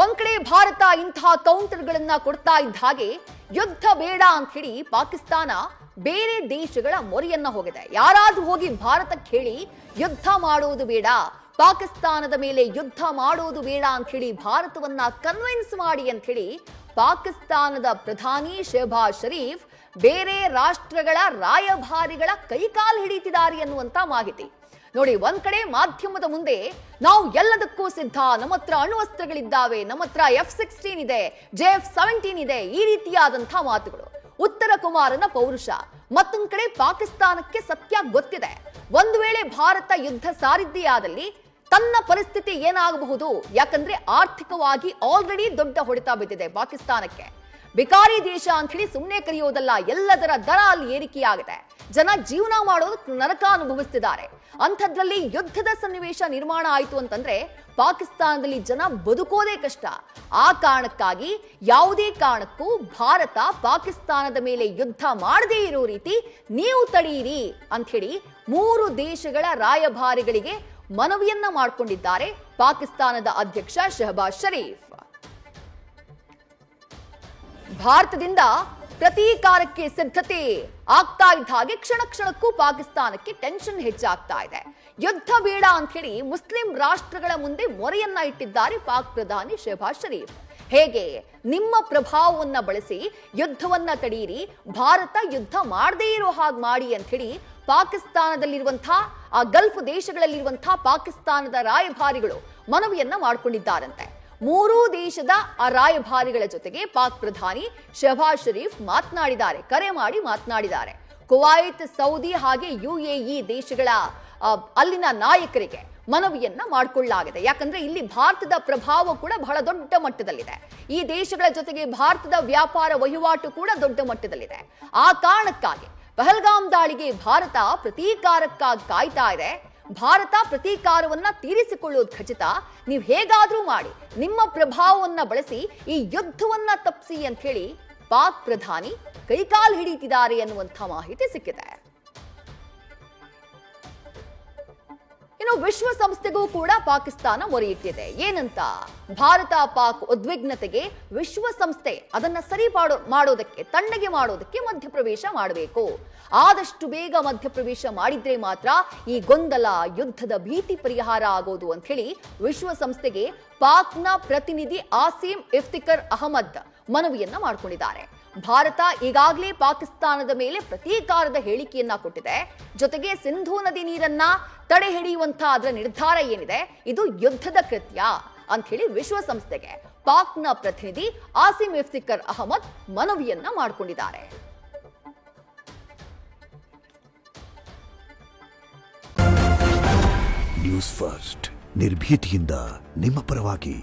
ಒಂದ್ ಕಡೆ ಭಾರತ ಇಂತಹ ಕೌಂಟರ್ಗಳನ್ನ ಕೊಡ್ತಾ ಇದ್ದ ಹಾಗೆ ಯುದ್ಧ ಬೇಡ ಅಂತ ಹೇಳಿ ಪಾಕಿಸ್ತಾನ ಬೇರೆ ದೇಶಗಳ ಮೊರೆಯನ್ನ ಹೋಗಿದೆ. ಯಾರಾದ್ರೂ ಹೋಗಿ ಭಾರತಕ್ಕೆ ಹೇಳಿ ಯುದ್ಧ ಮಾಡೋದು ಬೇಡ, ಪಾಕಿಸ್ತಾನದ ಮೇಲೆ ಯುದ್ಧ ಮಾಡೋದು ಬೇಡ ಅಂತ ಹೇಳಿ ಭಾರತವನ್ನ ಕನ್ವಿನ್ಸ್ ಮಾಡಿ ಅಂತ ಹೇಳಿ ಪಾಕಿಸ್ತಾನದ ಪ್ರಧಾನಿ ಶೆಹಬಾಜ್ ಶರೀಫ್ ಬೇರೆ ರಾಷ್ಟ್ರಗಳ ರಾಯಭಾರಿಗಳ ಕೈಕಾಲು ಹಿಡಿತಿದ್ದಾರೆ ಅನ್ನುವಂತ ಮಾಹಿತಿ. ನೋಡಿ, ಒಂದ್ ಕಡೆ ಮಾಧ್ಯಮದ ಮುಂದೆ ನಾವು ಎಲ್ಲದಕ್ಕೂ ಸಿದ್ಧ, ನಮ್ಮ ಹತ್ರ ಅಣ್ವಸ್ತ್ರಗಳಿದ್ದಾವೆ, ನಮ್ಮ ಹತ್ರ F-16 ಇದೆ, JF-17 ಇದೆ, ಈ ರೀತಿಯಾದಂತಹ ಮಾತುಗಳು. ಉತ್ತರ ಕುಮಾರನ ಪೌರುಷ. ಮತ್ತೊಂದ್ ಕಡೆ ಪಾಕಿಸ್ತಾನಕ್ಕೆ ಸತ್ಯ ಗೊತ್ತಿದೆ, ಒಂದು ವೇಳೆ ಭಾರತ ಯುದ್ಧ ಸಾರಿದ್ದೇ ಆದಲ್ಲಿ ತನ್ನ ಪರಿಸ್ಥಿತಿ ಏನಾಗಬಹುದು, ಯಾಕಂದ್ರೆ ಆರ್ಥಿಕವಾಗಿ ಆಲ್ರೆಡಿ ದೊಡ್ಡ ಹೊಡೆತ ಬಿದ್ದಿದೆ ಪಾಕಿಸ್ತಾನಕ್ಕೆ. ಬಿಕಾರಿ ದೇಶ ಅಂತ ಹೇಳಿ ಸುಮ್ಮನೆ ಕರೆಯೋದಲ್ಲ, ಎಲ್ಲದರ ದರ ಅಲ್ಲಿ ಏರಿಕೆಯಾಗಿದೆ, ಜನ ಜೀವನ ಮಾಡೋದಕ್ಕೆ ನರಕ ಅನುಭವಿಸ್ತಿದ್ದಾರೆ. ಅಂಥದ್ರಲ್ಲಿ ಯುದ್ಧದ ಸನ್ನಿವೇಶ ನಿರ್ಮಾಣ ಆಯಿತು ಅಂತಂದ್ರೆ ಪಾಕಿಸ್ತಾನದಲ್ಲಿ ಜನ ಬದುಕೋದೇ ಕಷ್ಟ. ಆ ಕಾರಣಕ್ಕಾಗಿ ಯಾವುದೇ ಕಾರಣಕ್ಕೂ ಭಾರತ ಪಾಕಿಸ್ತಾನದ ಮೇಲೆ ಯುದ್ಧ ಮಾಡದೇ ಇರೋ ರೀತಿ ನೀವು ತಡೆಯಿರಿ ಅಂತ ಹೇಳಿ 3 ದೇಶಗಳ ರಾಯಭಾರಿಗಳಿಗೆ ಮನವಿಯನ್ನ ಮಾಡಿಕೊಂಡಿದ್ದಾರೆ ಪಾಕಿಸ್ತಾನದ ಅಧ್ಯಕ್ಷ ಶೆಹಬಾಜ್ ಶರೀಫ್. ಭಾರತದಿಂದ ಪ್ರತೀಕಾರಕ್ಕೆ ಸಿದ್ಧತೆ ಆಗ್ತಾ ಇದ್ದ ಹಾಗೆ ಕ್ಷಣ ಕ್ಷಣಕ್ಕೂ ಪಾಕಿಸ್ತಾನಕ್ಕೆ ಟೆನ್ಷನ್ ಹೆಚ್ಚಾಗ್ತಾ ಇದೆ. ಯುದ್ಧ ಬೇಡ ಅಂತ ಹೇಳಿ ಮುಸ್ಲಿಂ ರಾಷ್ಟ್ರಗಳ ಮುಂದೆ ಮೊರೆಯನ್ನ ಇಟ್ಟಿದ್ದಾರೆ ಪಾಕ್ ಪ್ರಧಾನಿ ಶೆಹಬಾಜ್ ಶರೀಫ್. ಹೇಗೆ ನಿಮ್ಮ ಪ್ರಭಾವವನ್ನ ಬಳಸಿ ಯುದ್ಧವನ್ನ ತಡೆಯಿರಿ, ಭಾರತ ಯುದ್ಧ ಮಾಡದೇ ಇರೋ ಹಾಗೆ ಮಾಡಿ ಅಂತ ಹೇಳಿ ಪಾಕಿಸ್ತಾನದಲ್ಲಿರುವಂತಹ ಆ ಗಲ್ಫ್ ದೇಶಗಳಲ್ಲಿರುವಂತಹ ಪಾಕಿಸ್ತಾನದ ರಾಯಭಾರಿಗಳು ಮನವಿಯನ್ನ ಮಾಡಿಕೊಂಡಿದ್ದಾರಂತೆ. 3 ದೇಶದ ಆ ರಾಯಭಾರಿಗಳ ಜೊತೆಗೆ ಪಾಕ್ ಪ್ರಧಾನಿ ಶೆಹಬಾಜ್ ಶರೀಫ್ ಮಾತನಾಡಿದ್ದಾರೆ, ಕರೆ ಮಾಡಿ ಮಾತನಾಡಿದ್ದಾರೆ. ಕುವೈತ್, ಸೌದಿ ಹಾಗೆ UAE ದೇಶಗಳ ಅಲ್ಲಿನ ನಾಯಕರಿಗೆ ಮನವಿಯನ್ನ ಮಾಡಿಕೊಳ್ಳಲಾಗಿದೆ. ಯಾಕಂದ್ರೆ ಇಲ್ಲಿ ಭಾರತದ ಪ್ರಭಾವ ಕೂಡ ಬಹಳ ದೊಡ್ಡ ಮಟ್ಟದಲ್ಲಿದೆ. ಈ ದೇಶಗಳ ಜೊತೆಗೆ ಭಾರತದ ವ್ಯಾಪಾರ ವಹಿವಾಟು ಕೂಡ ದೊಡ್ಡ ಮಟ್ಟದಲ್ಲಿದೆ. ಆ ಕಾರಣಕ್ಕಾಗಿ ಪಹಲ್ಗಾಮ್ ದಾಳಿಗೆ ಭಾರತ ಪ್ರತೀಕಾರಕ್ಕಾಗಿ ಕಾಯ್ತಾ ಇದೆ. ಭಾರತ ಪ್ರತೀಕಾರವನ್ನ ತೀರಿಸಿಕೊಳ್ಳೋದು ಖಚಿತ. ನೀವು ಹೇಗಾದ್ರೂ ಮಾಡಿ ನಿಮ್ಮ ಪ್ರಭಾವವನ್ನ ಬಳಸಿ ಈ ಯುದ್ಧವನ್ನ ತಪ್ಪಿಸಿ ಅಂತ ಹೇಳಿ ಪಾಕ್ ಪ್ರಧಾನಿ ಕೈಕಾಲು ಹಿಡಿತಿದ್ದಾರೆ ಅನ್ನುವಂಥ ಮಾಹಿತಿ ಸಿಕ್ಕಿದೆ. ಇನ್ನು ವಿಶ್ವಸಂಸ್ಥೆಗೂ ಕೂಡ ಪಾಕಿಸ್ತಾನ ಮೊರೆಯಿಟ್ಟಿದೆ. ಏನಂತ? ಭಾರತ ಪಾಕ್ ಉದ್ವಿಗ್ನತೆಗೆ ವಿಶ್ವಸಂಸ್ಥೆ ಅದನ್ನ ಸರಿ ಮಾಡೋದಕ್ಕೆ, ತಣ್ಣಗೆ ಮಾಡೋದಕ್ಕೆ ಮಧ್ಯಪ್ರವೇಶ ಮಾಡಬೇಕು. ಆದಷ್ಟು ಬೇಗ ಮಧ್ಯಪ್ರವೇಶ ಮಾಡಿದ್ರೆ ಮಾತ್ರ ಈ ಗೊಂದಲ, ಯುದ್ಧದ ಭೀತಿ ಪರಿಹಾರ ಆಗೋದು ಅಂತ ಹೇಳಿ ವಿಶ್ವಸಂಸ್ಥೆಗೆ ಪಾಕ್ನ ಪ್ರತಿನಿಧಿ ಆಸಿಮ್ ಇಫ್ತಿಕರ್ ಅಹಮದ್ ಮನವಿಯನ್ನ ಮಾಡಿಕೊಂಡಿದ್ದಾರೆ. ಭಾರತ ಈಗಾಗಲೇ ಪಾಕಿಸ್ತಾನದ ಮೇಲೆ ಪ್ರತೀಕಾರದ ಹೇಳಿಕೆಯನ್ನ ಕೊಟ್ಟಿದೆ. ಜೊತೆಗೆ ಸಿಂಧೂ ನದಿ ನೀರನ್ನ ತಡೆ ಹಿಡಿಯುವಂತಹ ಅದರ ನಿರ್ಧಾರ ಏನಿದೆ ಇದು ಯುದ್ಧದ ಕೃತ್ಯ ಅಂತ ಹೇಳಿ ವಿಶ್ವಸಂಸ್ಥೆಗೆ ಪಾಕ್ನ ಪ್ರತಿನಿಧಿ ಆಸಿಮ್ ಇಫ್ತಿಕರ್ ಅಹಮದ್ ಮನವಿಯನ್ನ ಮಾಡಿಕೊಂಡಿದ್ದಾರೆ. ನ್ಯೂಸ್ ಫಸ್ಟ್, ನಿರ್ಭೀತಿಯಿಂದ ನಿಮ್ಮ ಪರವಾಗಿ.